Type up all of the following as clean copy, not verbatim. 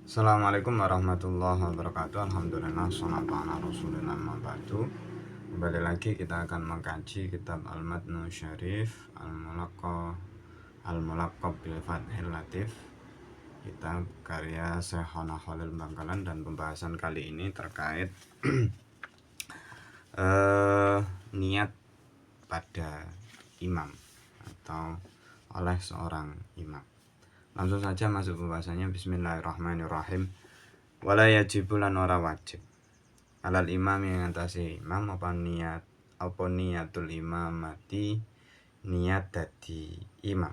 Assalamualaikum warahmatullahi wabarakatuh. Alhamdulillah, sholatu ala rasulillah, amma ba'du. Kembali lagi kita akan mengkaji kitab Al-Matnu Syarif Al-Mulaqqab bil Fathil Latif, kitab karya Syekhona Khalil Bangkalan, dan pembahasan kali ini terkait niat pada imam atau oleh seorang imam. Langsung saja masuk pembahasannya. Bismillahirrahmanirrahim. Wala yajibu lan ora wajib alal imam yang atase imam apa niatul imamati, niat dadi imam,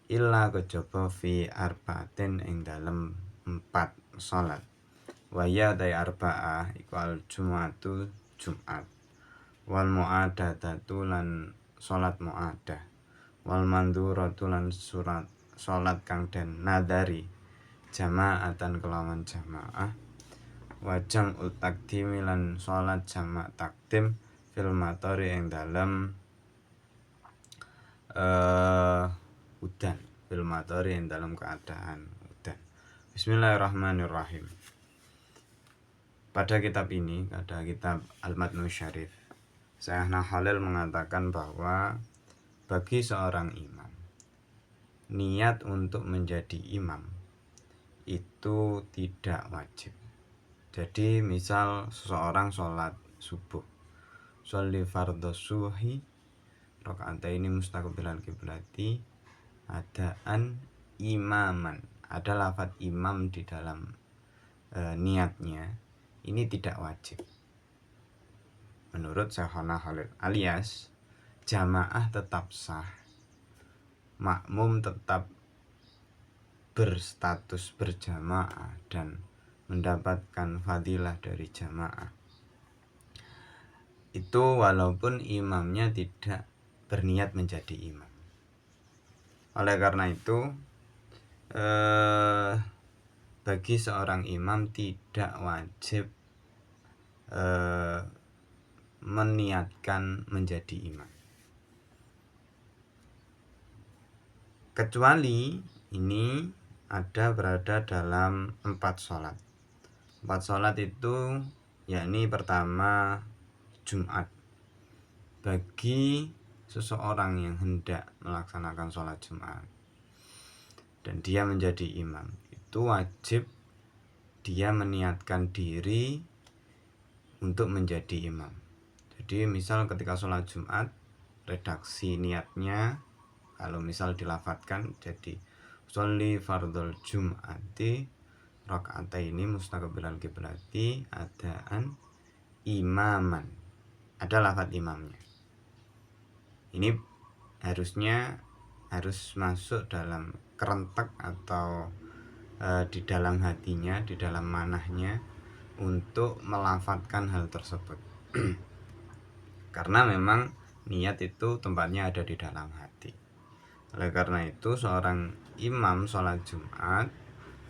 illa kejaba fi arba'atin ing dalem 4 salat. Waya dai arba'ah iku al jum'atu Jumat, wal mu'adadatu lan salat mu'adah, wal manduratu lan salat kang den nadari jama'atan kelawan jamaah, wajam takdimi lan salat jamak takdim fil matori ing dalem udan, fil matori ing dalem keadaan udan. Bismillahirrahmanirrahim. Pada kitab ini, pada kitab Al-Matnu Syarif, Syekhna Khalil mengatakan bahwa bagi seorang imam, niat untuk menjadi imam itu tidak wajib. Jadi misal seseorang sholat subuh, sholli fardhu suhi rakaataini mustaqbilal kiblati adaan imaman, ada lafadz imam di dalam niatnya, ini tidak wajib menurut Syekhona Khalil, alias jamaah tetap sah, makmum tetap berstatus berjamaah dan mendapatkan fadilah dari jamaah, itu walaupun imamnya tidak berniat menjadi imam. Oleh karena itu bagi seorang imam tidak wajib meniatkan menjadi imam, kecuali ini berada dalam 4 sholat. 4 sholat itu yakni pertama Jumat. Bagi seseorang yang hendak melaksanakan sholat Jumat dan dia menjadi imam, itu wajib dia meniatkan diri untuk menjadi imam. Jadi misal ketika sholat Jumat, redaksi niatnya kalau misal dilafatkan jadi sholli fardhul jum'ati rakaataini mustaqbilal kiblati adaan imaman, ada lafadz imamnya. Ini harus masuk dalam kerentek atau di dalam hatinya, di dalam manahnya untuk melafatkan hal tersebut. Karena memang niat itu tempatnya ada di dalam hati. Oleh karena itu seorang imam sholat Jumat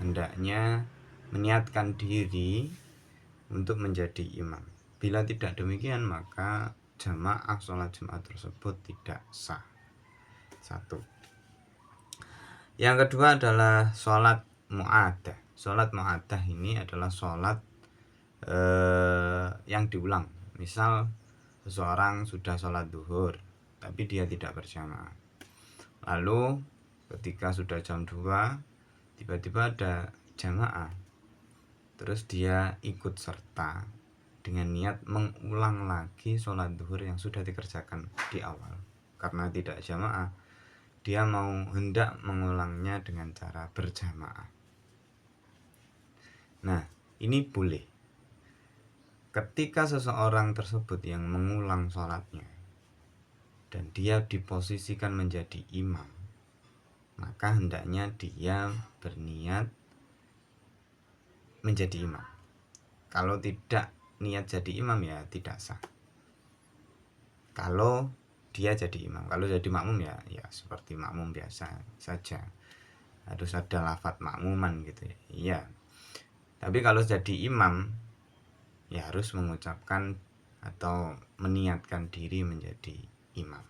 hendaknya meniatkan diri untuk menjadi imam. Bila tidak demikian, maka jamaah sholat Jumat tersebut tidak sah. 1. Yang kedua adalah sholat mu'adah. Sholat mu'adah ini adalah sholat yang diulang. Misal seseorang sudah sholat duhur tapi dia tidak berjamaah, lalu ketika sudah jam 2 tiba-tiba ada jamaah, terus dia ikut serta dengan niat mengulang lagi sholat duhur yang sudah dikerjakan di awal. Karena tidak jamaah, dia hendak mengulangnya dengan cara berjamaah. Nah, ini boleh. Ketika seseorang tersebut yang mengulang sholatnya dan dia diposisikan menjadi imam, maka hendaknya dia berniat menjadi imam. Kalau tidak niat jadi imam ya tidak sah. Kalau dia jadi imam, kalau jadi makmum ya seperti makmum biasa saja, harus ada lafadz makmuman gitu ya. Iya. Tapi kalau jadi imam ya harus mengucapkan atau meniatkan diri menjadi imam.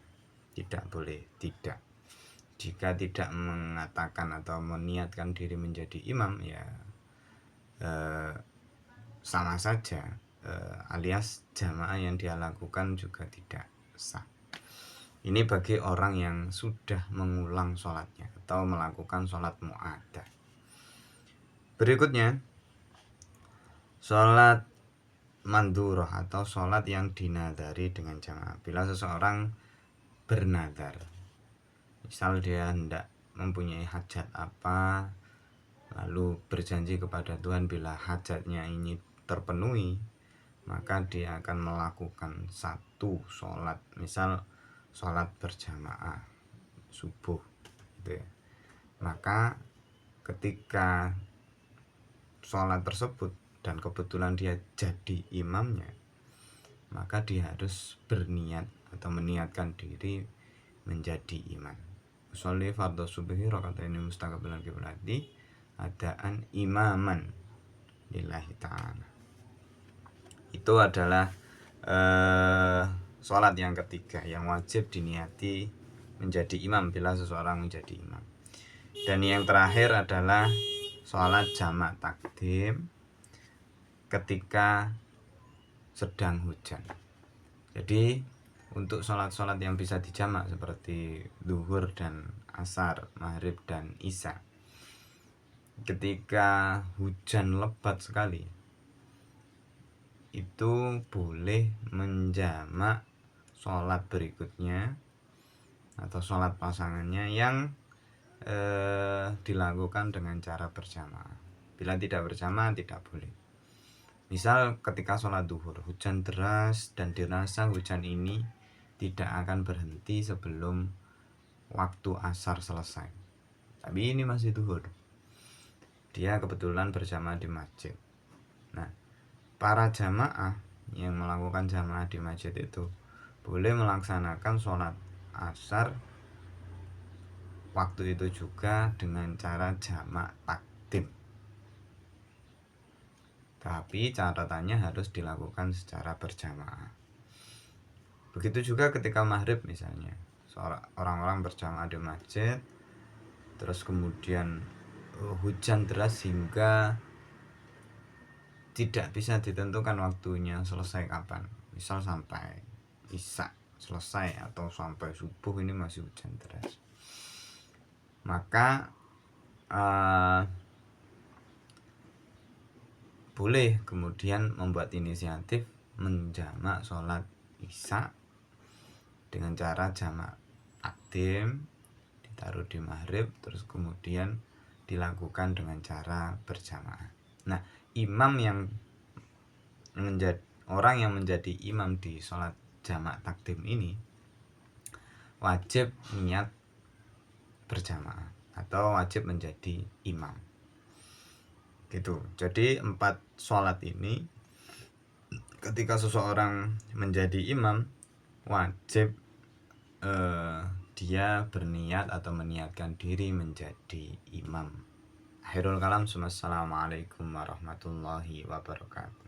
Tidak boleh tidak. Jika tidak mengatakan atau meniatkan diri menjadi imam, ya sama saja, alias jamaah yang dia lakukan juga tidak sah. Ini bagi orang yang sudah mengulang sholatnya atau melakukan sholat mu'adah. Berikutnya, sholat mandurah atau sholat yang dinadari dengan jamaah. Bila seseorang bernadar, misal dia hendak mempunyai hajat apa, lalu berjanji kepada Tuhan bila hajatnya ini terpenuhi, maka dia akan melakukan satu sholat, misal sholat berjamaah subuh gitu ya. Maka ketika sholat tersebut dan kebetulan dia jadi imamnya, maka dia harus berniat atau meniatkan diri menjadi imam. Sholli fardhu subhi rakaataini mustaqbilan qiblati adaan imaman lillahi ta'ala. Itu adalah sholat yang ketiga yang wajib diniati menjadi imam bila seseorang menjadi imam. Dan yang terakhir adalah sholat jamak takdim ketika sedang hujan. Jadi untuk sholat-sholat yang bisa dijamak seperti zuhur dan asar, maghrib dan isya, ketika hujan lebat sekali, itu boleh menjamak sholat berikutnya atau sholat pasangannya yang dilakukan dengan cara berjamaah. Bila tidak berjamaah tidak boleh. Misal ketika sholat duhur, hujan deras dan dirasa hujan ini tidak akan berhenti sebelum waktu asar selesai, tapi ini masih duhur, dia kebetulan berjamaah di masjid. Nah, para jamaah yang melakukan jamaah di masjid itu boleh melaksanakan sholat asar waktu itu juga dengan cara jamak takdim. Tapi catatannya harus dilakukan secara berjamaah. Begitu juga ketika maghrib misalnya, orang-orang berjamaah di masjid, terus kemudian hujan deras hingga tidak bisa ditentukan waktunya selesai kapan. Misal sampai isya selesai atau sampai subuh ini masih hujan deras. Maka boleh kemudian membuat inisiatif menjamak sholat isya dengan cara jamak takdim, ditaruh di maghrib, terus kemudian dilakukan dengan cara berjamaah. Nah, imam yang orang yang menjadi imam di sholat jamak takdim ini wajib niat berjamaah atau wajib menjadi imam gitu. Jadi 4 sholat ini ketika seseorang menjadi imam wajib dia berniat atau meniatkan diri menjadi imam. Akhirul kalam. Assalamualaikum warahmatullahi wabarakatuh.